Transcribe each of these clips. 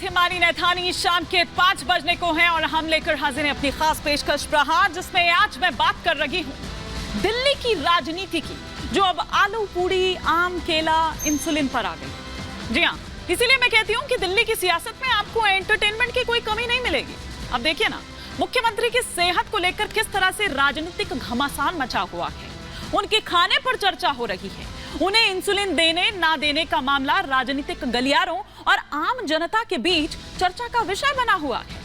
हिमानी नैथानी शाम के 5 बजने को हैं और हम लेकर हाजिर हैं अपनी खास पेशकश प्रहार, जिसमें आज मैं बात कर रही हूं दिल्ली की राजनीति की, जो अब आलू पूड़ी, आम, केला, इंसुलिन पर आ गई। जी हां, इसीलिए मैं कहती हूं कि दिल्ली की सियासत में आपको एंटरटेनमेंट की कोई कमी नहीं मिलेगी। अब देखिए ना, मुख्यमंत्री की सेहत को लेकर किस तरह से राजनीतिक घमासान मचा हुआ है। उनके खाने पर चर्चा हो रही है, उन्हें इंसुलिन देने ना देने का मामला राजनीतिक गलियारों और आम जनता के बीच चर्चा का विषय बना हुआ है।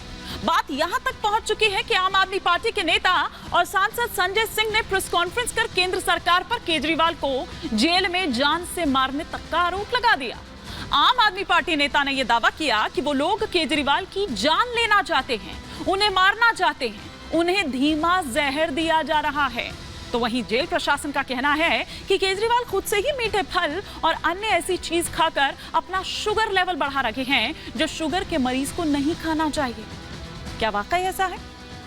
बात यहां तक पहुंच चुकी है कि आम आदमी पार्टी के नेता और सांसद संजय सिंह ने प्रेस कॉन्फ्रेंस कर केंद्र सरकार पर केजरीवाल को जेल में जान से मारने तक का आरोप लगा दिया। आम आदमी पार्टी नेता ने यह दावा किया कि वो लोग केजरीवाल की जान लेना चाहते हैं, उन्हें मारना चाहते हैं, उन्हें धीमा जहर दिया जा रहा है। तो वहीं जेल प्रशासन का कहना है कि केजरीवाल खुद से ही मीठे फल और अन्य ऐसी चीज खाकर अपना शुगर लेवल बढ़ा रहे हैं जो शुगर के मरीज को नहीं खाना चाहिए। क्या वाकई ऐसा है?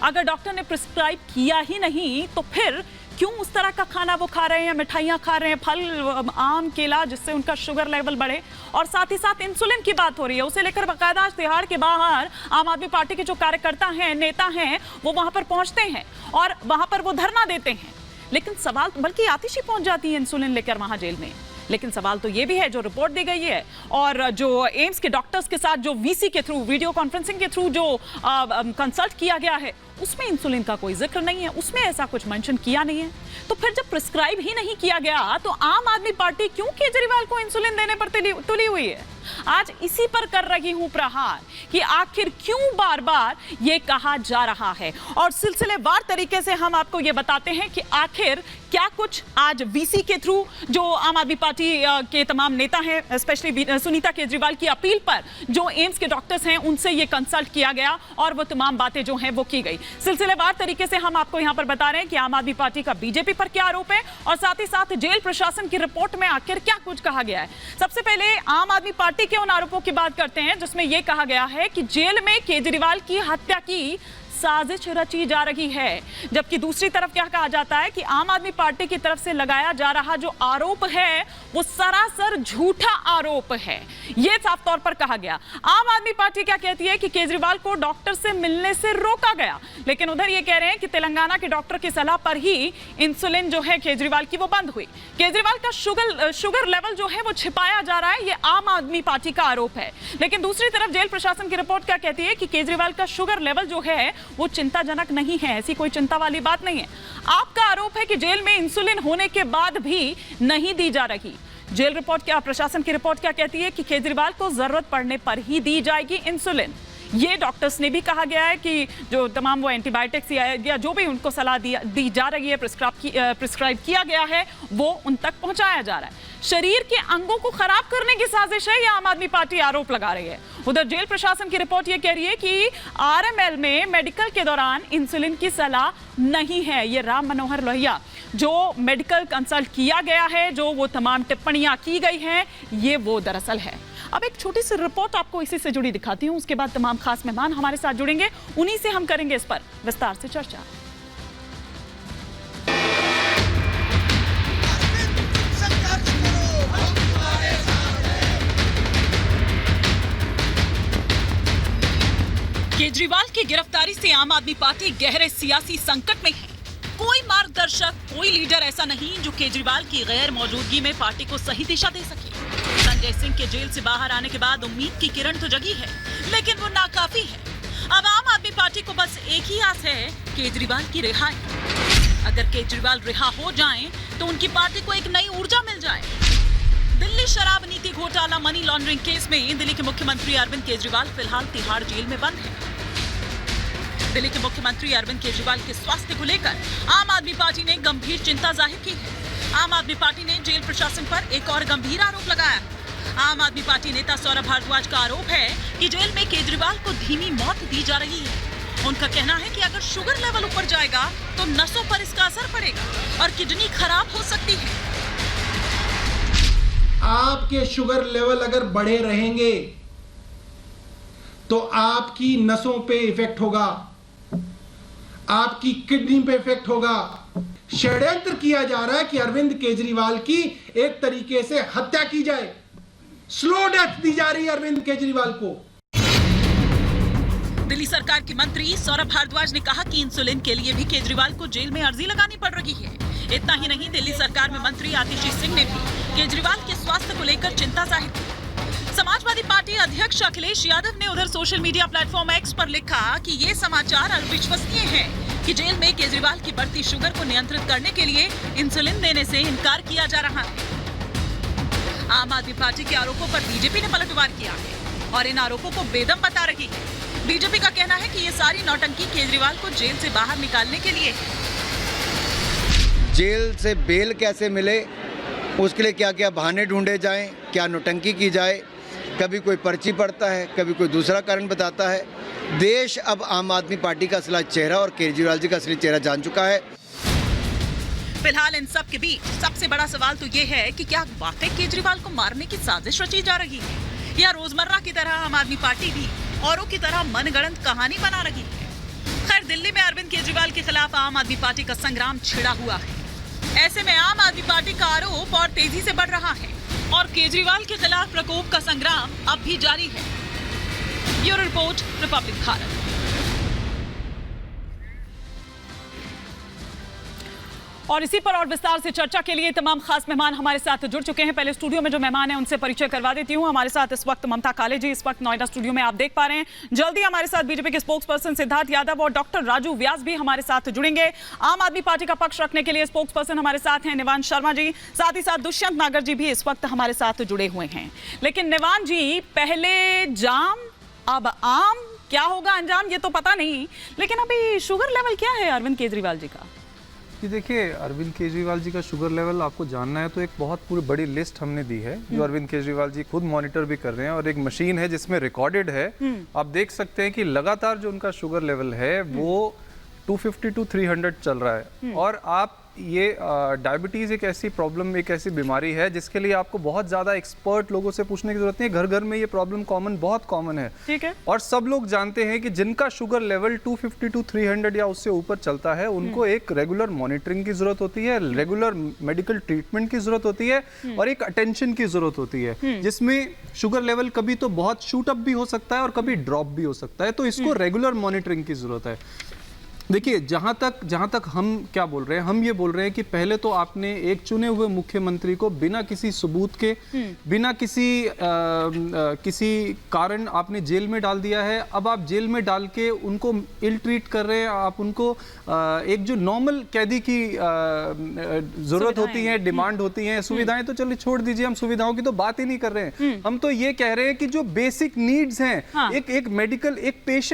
अगर डॉक्टर ने प्रिस्क्राइब किया ही नहीं तो फिर क्यों उस तरह का खाना वो खा रहे हैं, मिठाइयां खा रहे हैं, फल, आम, केला, जिससे उनका शुगर लेवल बढ़े। और साथ ही साथ इंसुलिन की बात हो रही है, उसे लेकर बाकायदा तिहाड़ के बाहर आम आदमी पार्टी के जो कार्यकर्ता हैं, नेता हैं, वो वहां पर पहुंचते हैं और वहां पर वो धरना देते हैं। लेकिन सवाल, बल्कि आतिशी पहुंच जाती है इंसुलिन लेकर वहां जेल में। लेकिन सवाल तो ये भी है, जो रिपोर्ट दी गई है और जो एम्स के डॉक्टर्स के साथ जो वीसी के थ्रू, वीडियो कॉन्फ्रेंसिंग के थ्रू जो कंसल्ट किया गया है, उसमें इंसुलिन का कोई जिक्र नहीं है, उसमें ऐसा कुछ मेंशन किया नहीं है। तो फिर जब प्रिस्क्राइब ही नहीं किया गया तो आम आदमी पार्टी क्यों केजरीवाल को इंसुलिन देने पर तुली हुई है? आज इसी पर कर रही हूं प्रहार कि आखिर क्यों बार बार ये कहा जा रहा है, और सिलसिलेवार तरीके से हम आपको ये बताते हैं कि आखिर क्या कुछ आज वीसी के थ्रू जो आम आदमी पार्टी के तमाम नेता हैं, स्पेशली सुनीता केजरीवाल की अपील पर जो एम्स के डॉक्टर्स हैं उनसे ये कंसल्ट किया गया और वो तमाम बातें जो हैं वो की गई। सिलसिलेवार तरीके से हम आपको यहां पर बता रहे हैं कि आम आदमी पार्टी का बीजेपी पर क्या आरोप है और साथ ही साथ जेल प्रशासन की रिपोर्ट में आखिर क्या कुछ कहा गया है। सबसे पहले आम आदमी पार्टी के उन आरोपों की बात करते हैं जिसमें यह कहा गया है कि जेल में केजरीवाल की हत्या की साजिश रची जा रही है, जबकि दूसरी तरफ क्या कहा जाता है कि आम आदमी पार्टी की तरफ से लगाया जा रहा जो आरोप है वो सरासर झूठा आरोप है। यह साफ तौर पर कहा गया। आम आदमी पार्टी क्या कहती है कि केजरीवाल को डॉक्टर से मिलने से रोका गया, लेकिन उधर ये कह रहे हैं कि तेलंगाना के डॉक्टर की सलाह पर ही इंसुलिन जो है केजरीवाल की वो बंद हुई। केजरीवाल का शुगर लेवल जो है वो छिपाया जा रहा है, ये आम आदमी पार्टी का आरोप है। लेकिन दूसरी तरफ जेल प्रशासन की रिपोर्ट क्या कहती है कि केजरीवाल का शुगर लेवल जो है वो चिंताजनक नहीं है, ऐसी कोई चिंता वाली बात नहीं है। आपका आरोप है कि जेल में इंसुलिन होने के बाद भी नहीं दी जा रही। जेल रिपोर्ट क्या, प्रशासन की रिपोर्ट क्या कहती है कि केजरीवाल को जरूरत पड़ने पर ही दी जाएगी इंसुलिन। ये डॉक्टर्स ने भी कहा गया है कि जो तमाम वो एंटीबायोटिक्स या जो भी उनको सलाह दी जा रही है, प्रिस्क्राइब किया गया है, वो उन तक पहुंचाया जा रहा है। शरीर के अंगों को खराब करने की साजिश है, यह आम आदमी पार्टी आरोप लगा रही है। उधर जेल प्रशासन की रिपोर्ट यह कह रही है कि आरएमएल में मेडिकल के दौरान इंसुलिन की सलाह नहीं है। ये राम मनोहर लोहिया जो मेडिकल कंसल्ट किया गया है, जो वो तमाम टिप्पणियां की गई हैं, ये वो दरअसल है। अब एक छोटी सी रिपोर्ट आपको इसी से जुड़ी दिखाती हूं, उसके बाद तमाम खास मेहमान हमारे साथ जुड़ेंगे, उन्हीं से हम करेंगे इस पर विस्तार से चर्चा। केजरीवाल की गिरफ्तारी से आम आदमी पार्टी गहरे सियासी संकट में है। कोई मार्गदर्शक, कोई लीडर ऐसा नहीं जो केजरीवाल की गैर मौजूदगी में पार्टी को सही दिशा दे सके। संजय सिंह के जेल से बाहर आने के बाद उम्मीद की किरण तो जगी है, लेकिन वो नाकाफी है। अब आम आदमी पार्टी को बस एक ही आस है, केजरीवाल की रिहाई। अगर केजरीवाल रिहा हो जाएं, तो उनकी पार्टी को एक नई ऊर्जा मिल जाए। दिल्ली शराब नीति घोटाला मनी लॉन्ड्रिंग केस में दिल्ली के मुख्यमंत्री अरविंद केजरीवाल फिलहाल तिहाड़ जेल में बंद है। दिल्ली के मुख्यमंत्री अरविंद केजरीवाल के स्वास्थ्य को लेकर आम आदमी पार्टी ने गंभीर चिंता जाहिर की है। आम आदमी पार्टी ने जेल प्रशासन पर एक और गंभीर आरोप लगाया। आम आदमी पार्टी नेता सौरभ भारद्वाज का आरोप है कि जेल में केजरीवाल को धीमी मौत दी जा रही है। उनका कहना है कि अगर शुगर लेवल ऊपर जाएगा तो नसों पर इसका असर पड़ेगा और किडनी खराब हो सकती है। आपके शुगर लेवल अगर बढ़े रहेंगे तो आपकी नसों पे इफेक्ट होगा, आपकी किडनी पे इफेक्ट होगा। षड्यंत्र किया जा रहा है कि अरविंद केजरीवाल की एक तरीके से हत्या की जाए, स्लो डेथ दी जा रही है अरविंद केजरीवाल को। दिल्ली सरकार के मंत्री सौरभ भारद्वाज ने कहा कि इंसुलिन के लिए भी केजरीवाल को जेल में अर्जी लगानी पड़ रही है। इतना ही नहीं, दिल्ली सरकार में मंत्री आतिशी सिंह ने भी केजरीवाल के स्वास्थ्य को लेकर चिंता जाहिर की। समाजवादी पार्टी अध्यक्ष अखिलेश यादव ने उधर सोशल मीडिया प्लेटफॉर्म एक्स पर लिखा कि ये समाचार अविश्वसनीय है कि जेल में केजरीवाल की बढ़ती शुगर को नियंत्रित करने के लिए इंसुलिन देने से इनकार किया जा रहा है। आम आदमी पार्टी के आरोपों पर बीजेपी ने पलटवार किया है और इन आरोपों को बेदम बता रही है। बीजेपी का कहना है कि ये सारी नौटंकी केजरीवाल को जेल से बाहर निकालने के लिए है। जेल से बेल कैसे मिले, उसके लिए क्या क्या बहाने ढूंढे जाएं, क्या नौटंकी की जाए। कभी कोई पर्ची पड़ता है, कभी कोई दूसरा कारण बताता है। देश अब आम आदमी पार्टी का असली चेहरा और केजरीवाल जी का असली चेहरा जान चुका है। फिलहाल इन सब के बीच सबसे बड़ा सवाल तो ये है कि क्या वाकई केजरीवाल को मारने की साजिश रची जा रही है या रोजमर्रा की तरह आम आदमी पार्टी भी औरों की तरह मनगढ़ंत कहानी बना रही है। खैर, दिल्ली में अरविंद केजरीवाल के खिलाफ आम आदमी पार्टी का संग्राम छिड़ा हुआ है। ऐसे में आम आदमी पार्टी का आरोप और तेजी से बढ़ रहा है और केजरीवाल के खिलाफ प्रकोप का संग्राम अब भी जारी है। Bureau report, Republic Bharat. और इसी पर और विस्तार से चर्चा के लिए तमाम खास मेहमान हमारे साथ जुड़ चुके हैं। पहले स्टूडियो में जो मेहमान हैं उनसे परिचय करवा देती हूं। हमारे साथ इस वक्त ममता काले जी इस वक्त नोएडा स्टूडियो में आप देख पा रहे हैं। जल्दी हमारे साथ बीजेपी के स्पोक्स पर्सन सिद्धार्थ यादव और डॉक्टर राजू व्यास भी हमारे साथ जुड़ेंगे। आम आदमी पार्टी का पक्ष रखने के लिए स्पोक्स पर्सन हमारे साथ हैं निवान शर्मा जी, साथ ही साथ दुष्यंत नागर जी भी इस वक्त हमारे साथ जुड़े हुए हैं। लेकिन निवान जी, पहले जाम अब आम, क्या होगा अंजाम ये तो पता नहीं, लेकिन अभी शुगर लेवल क्या है अरविंद केजरीवाल जी का? कि देखिए, अरविंद केजरीवाल जी का शुगर लेवल आपको जानना है तो एक बहुत पूरी बड़ी लिस्ट हमने दी है जो अरविंद केजरीवाल जी खुद मॉनिटर भी कर रहे हैं और एक मशीन है जिसमें रिकॉर्डेड है। आप देख सकते हैं कि लगातार जो उनका शुगर लेवल है वो 250 to 300 चल रहा है। और आप ये डायबिटीज़ एक ऐसी प्रॉब्लम, एक ऐसी बीमारी है जिसके लिए आपको बहुत ज़्यादा एक्सपर्ट लोगों से पूछने की जरूरत नहीं है। घर घर में ये प्रॉब्लम बहुत कॉमन है। ठीक है। और सब लोग जानते हैं कि जिनका शुगर लेवल 250 to 300 या उससे ऊपर चलता है उनको एक रेगुलर मॉनिटरिंग की जरूरत होती है, रेगुलर मेडिकल ट्रीटमेंट की जरूरत होती है और एक अटेंशन की जरूरत होती है, जिसमें शुगर लेवल कभी तो बहुत शूट अप भी हो सकता है और कभी ड्रॉप भी हो सकता है। तो इसको रेगुलर मॉनिटरिंग की जरूरत है। देखिए, जहां तक हम क्या बोल रहे हैं, हम ये बोल रहे हैं कि पहले तो आपने एक चुने हुए मुख्यमंत्री को बिना किसी सबूत के, बिना किसी कारण आपने जेल में डाल दिया है। अब आप जेल में डाल के उनको इल ट्रीट कर रहे हैं। आप उनको एक जो नॉर्मल कैदी की जरूरत होती है, डिमांड होती है, सुविधाएं तो चलिए छोड़ दीजिए, हम सुविधाओं की तो बात ही नहीं कर रहे हैं। हम तो ये कह रहे हैं कि जो बेसिक नीड्स हैं, एक मेडिकल, एक पेशेंट